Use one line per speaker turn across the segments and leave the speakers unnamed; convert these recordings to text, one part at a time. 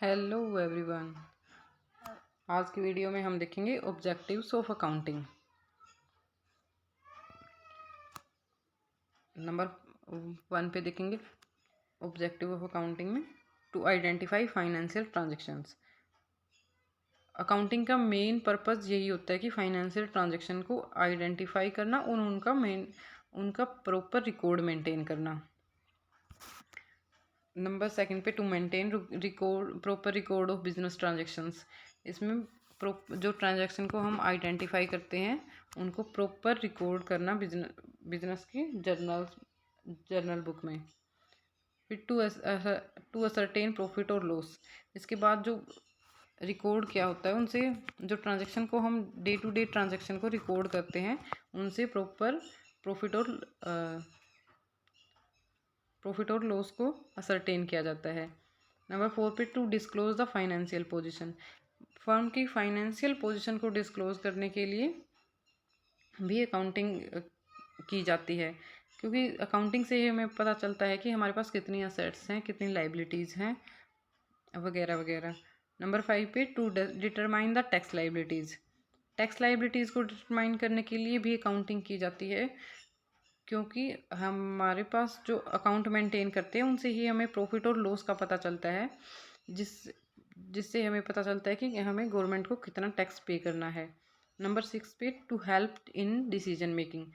Hello everyone. आज की video में हम देखेंगे ऑब्जेक्टिव्स ऑफ अकाउंटिंग। नंबर 1 पे देखेंगे ऑब्जेक्टिव ऑफ अकाउंटिंग में to identify financial transactions. Accounting का मेन पर्पस यही होता है कि फाइनेंशियल ट्रांजैक्शन को आइडेंटिफाई करना और उनका प्रॉपर रिकॉर्ड मेंटेन करना। नंबर 2 पे to maintain proper record of business transactions. इसमें जो ट्रांजैक्शन को हम आइडेंटिफाई करते हैं उनको प्रॉपर रिकॉर्ड करना बिजनेस की जर्नल बुक में। फिर टू असरटेन प्रॉफिट और लॉस। इसके बाद जो रिकॉर्ड क्या होता है उनसे जो ट्रांजैक्शन को हम डे टू डे ट्रांजैक्शन को रिकॉर्ड करते हैं उनसे प्रॉपर प्रॉफिट और लॉस को असरटेन किया जाता है। नंबर 4 पे to disclose the financial position. Firm की फाइनेंशियल पोजीशन को डिस्क्लोज करने के लिए भी अकाउंटिंग की जाती है, क्योंकि अकाउंटिंग से ही हमें पता चलता है कि हमारे पास कितनी असेट्स हैं, कितनी लाइबिलिटीज़ हैं, वगैरह वगैरह। नंबर 5 पे to determine the tax liabilities. Tax liabilities को डिटरमाइन करने के लिए भी अकाउंटिंग की जाती है, क्योंकि हमारे पास जो अकाउंट मेंटेन करते हैं उनसे ही हमें प्रॉफिट और लॉस का पता चलता है, जिससे हमें पता चलता है कि हमें गवर्नमेंट को कितना टैक्स पे करना है। नंबर 6 पे to help in decision making.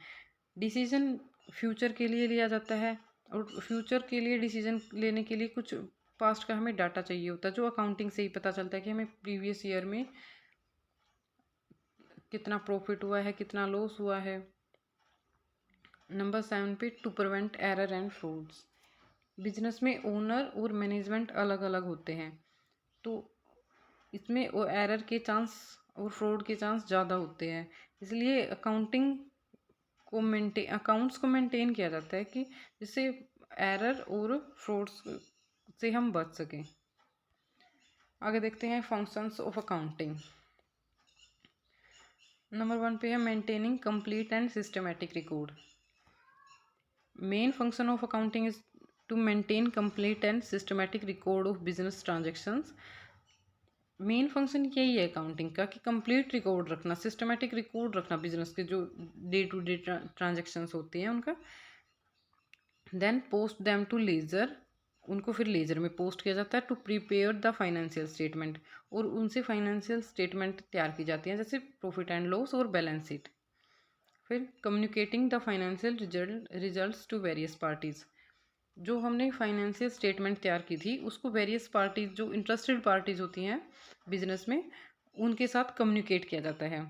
Decision future के लिए लिया जाता है, और फ्यूचर के लिए डिसीजन लेने के लिए कुछ पास्ट का हमें डाटा चाहिए होता है, जो अकाउंटिंग से ही पता चलता है कि हमें प्रीवियस ईयर में कितना प्रॉफिट हुआ है, कितना लॉस हुआ है। नंबर 7 पे to prevent error and frauds. Business में ओनर और मैनेजमेंट अलग अलग होते हैं, तो इसमें वो एरर के चांस और फ्रॉड के चांस ज़्यादा होते हैं। इसलिए अकाउंट्स को मेंटेन किया जाता है कि जिससे एरर और फ्रॉड्स से हम बच सकें। आगे देखते हैं फंक्शंस ऑफ अकाउंटिंग। नंबर 1 पे है maintaining complete and systematic record. Main function of accounting is to maintain complete and systematic record of business transactions. Main function यही है अकाउंटिंग का कि कंप्लीट रिकॉर्ड रखना, सिस्टमेटिक रिकॉर्ड रखना बिजनेस के जो डे टू डे ट्रांजेक्शन्स होती हैं उनका। Then post them to ledger. उनको फिर लेजर में पोस्ट किया जाता है to prepare the financial statement, और उनसे फाइनेंशियल स्टेटमेंट तैयार की जाती हैं, जैसे प्रॉफिट एंड लॉस और बैलेंस शीट। फिर communicating the financial results to various parties. जो हमने फाइनेंशियल स्टेटमेंट तैयार की थी उसको वेरियस पार्टीज, जो इंटरेस्टेड पार्टीज होती हैं बिजनेस में, उनके साथ कम्युनिकेट किया जाता है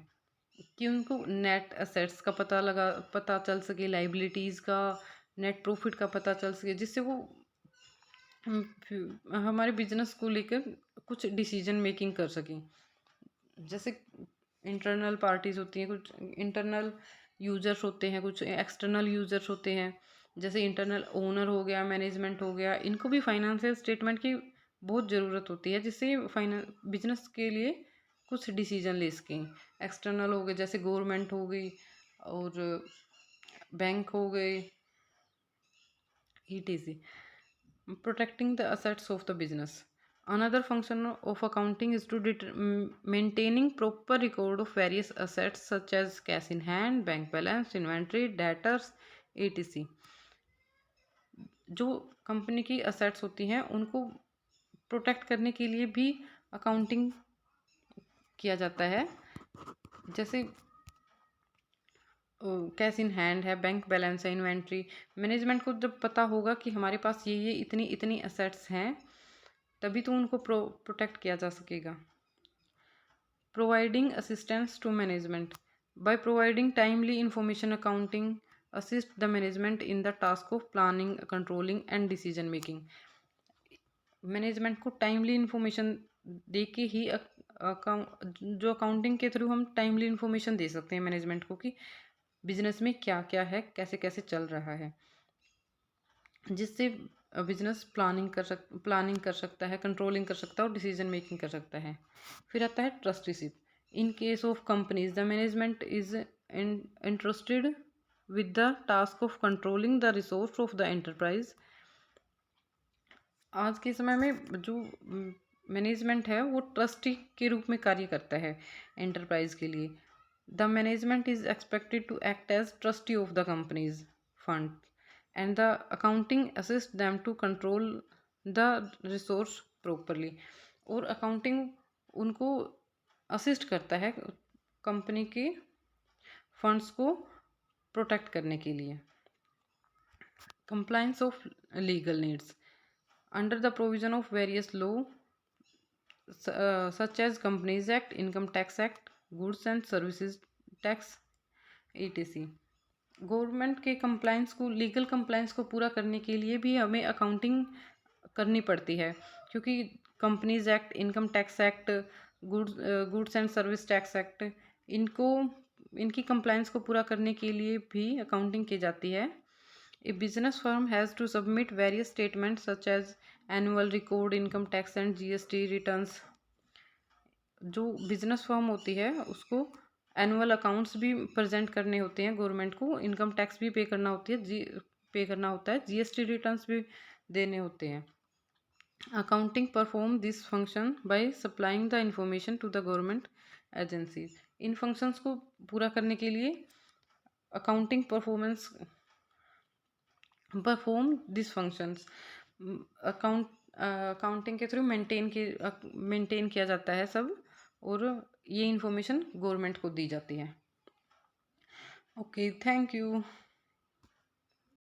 कि उनको नेट असेट्स का पता चल सके, लाइबिलिटीज़ का, नेट प्रॉफिट का पता चल सके, जिससे वो हमारे बिजनेस को लेकर कुछ डिसीजन मेकिंग कर सकें। जैसे इंटरनल पार्टीज होती हैं, कुछ इंटरनल यूजर्स होते हैं, कुछ एक्सटर्नल यूजर्स होते हैं, जैसे इंटरनल ओनर हो गया, मैनेजमेंट हो गया। इनको भी फाइनेंशियल स्टेटमेंट की बहुत ज़रूरत होती है, जिससे बिजनेस के लिए कुछ डिसीजन ले सकें। एक्सटर्नल हो गए जैसे गवर्नमेंट हो गई और बैंक हो गए, ETC। Protecting the assets of the business. Another function of accounting is to maintaining proper record of various assets such as cash in hand, bank balance, inventory, debtors, etc. जो company की assets होती हैं उनको protect करने के लिए भी accounting किया जाता है। जैसे कैश इन हैंड है, बैंक बैलेंस है, इन्वेंट्री। मैनेजमेंट को जब पता होगा कि हमारे पास ये इतनी इतनी असेट्स हैं, तभी तो उनको प्रोटेक्ट किया जा सकेगा। Providing assistance to management. By providing timely information, accounting assist the management in the task of planning, controlling and decision making. Management को टाइमली इंफॉर्मेशन दे के ही जो अकाउंटिंग के थ्रू हम टाइमली इंफॉर्मेशन दे सकते हैं मैनेजमेंट को कि बिजनेस में क्या क्या है, कैसे कैसे चल रहा है, जिससे बिजनेस प्लानिंग कर सकता है, कंट्रोलिंग कर सकता है और डिसीजन मेकिंग कर सकता है। फिर आता है trusteeship. In case of companies the management is interested with the task of controlling the resource of the enterprise. आज के समय में जो मैनेजमेंट है वो ट्रस्टी के रूप में कार्य करता है एंटरप्राइज के लिए। The management is expected to act as trustee of the companies fund and the accounting assist them to control the resource properly. और अकाउंटिंग उनको असिस्ट करता है कंपनी के फंड्स को प्रोटेक्ट करने के लिए। Compliance of legal needs under the provision of various law such as Companies Act, Income Tax Act, Goods and Services Tax, etc. Government के कंप्लाइंस को, लीगल कंप्लाइंस को पूरा करने के लिए भी हमें अकाउंटिंग करनी पड़ती है, क्योंकि companies act, income tax act, goods and service tax act, इनकी कंप्लाइंस को पूरा करने के लिए भी अकाउंटिंग की जाती है। A business firm has to submit various statement such as annual record, income tax and GST returns. जो बिजनेस फर्म होती है उसको एनुअल अकाउंट्स भी प्रेजेंट करने होते हैं गवर्नमेंट को, इनकम टैक्स भी पे करना होता है, जीएसटी रिटर्न्स भी देने होते हैं। Accounting perform this function by supplying the information to the government agencies. इन फंक्शंस को पूरा करने के लिए accounting perform this functions accounting के थ्रू मेंटेन किया जाता है सब, और ये इंफॉर्मेशन गवर्नमेंट को दी जाती है। Okay, thank you.